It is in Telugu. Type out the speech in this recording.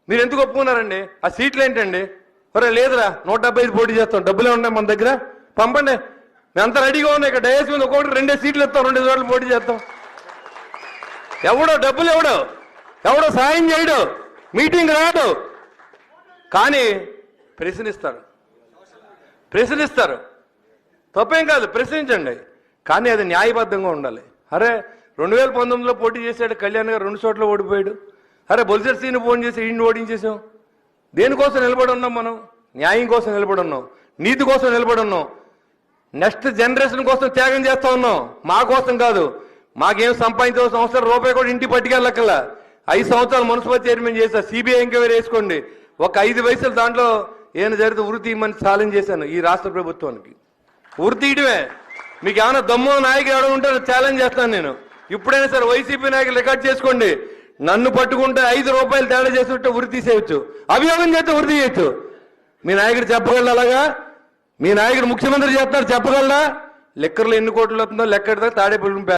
మీరు ఎందుకు ఒప్పుకున్నారండి? ఆ సీట్లు ఏంటండి? ఒరే లేదురా 175 పోటీ చేస్తాం, డబ్బులే ఉన్నాయి మన దగ్గర, పంపండి. మేమంతా రెడీగా ఉన్నాయి. ఇక్కడ డేస్ మీద ఒక్కొక్కటి 2 సీట్లు ఇస్తాం, 2 చోట్ల పోటీ చేస్తాం. ఎవడో డబ్బులు ఎవడో సాయం చేయడు, మీటింగ్ రాడు, కానీ ప్రశ్నిస్తారు. తప్పేం కాదు, ప్రశ్నించండి, కానీ అది న్యాయబద్ధంగా ఉండాలి. అరే 2019లో పోటీ చేశాడు కళ్యాణ్ గారు, 2 చోట్ల ఓడిపోయాడు. అరే బొలిసెట్ సీని ఫోన్ చేసి ఈయన్ని ఓడించేసాం. దేనికోసం నిలబడి ఉన్నాం మనం? న్యాయం కోసం నిలబడి ఉన్నాం, నీతి కోసం నిలబడి ఉన్నాం, నెక్స్ట్ జనరేషన్ కోసం త్యాగం చేస్తా ఉన్నాం. మా కోసం కాదు. మాకేం సంపాదించవలసిన అవసరం రూపాయి కూడా ఇంటికి పట్టుకెళ్ళక్కల్లా. 5 సంవత్సరాలు మున్సిపల్ చైర్మన్ చేశా, సిబిఐ ఎంక్వైరీ వేసుకోండి. ఒక 5 వయసులు దాంట్లో ఏమైనా జరిగితే ఉరి తీయమని ఛాలెంజ్ చేశాను ఈ రాష్ట్ర ప్రభుత్వానికి. ఉరి తీయడమే. మీకు ఏమైనా దమ్ము నాయకులు ఎవడ ఉంటే ఛాలెంజ్ చేస్తాను నేను. ఇప్పుడైనా సరే వైసీపీ నాయకులు రికార్డ్ చేసుకోండి. నన్ను పట్టుకుంటే 5 రూపాయలు తేడా చేస్తుంటే ఉరి తీసేయచ్చు, అభియోగం చేస్తే ఉరి తీయచ్చు. మీ నాయకుడు చెప్పగలరా? అలాగా మీ నాయకుడు ముఖ్యమంత్రి చేస్తున్నారు, చెప్పగలరా? లెక్కర్లో ఎన్ని కోట్లు అవుతుందో లెక్క తాడేపల్లి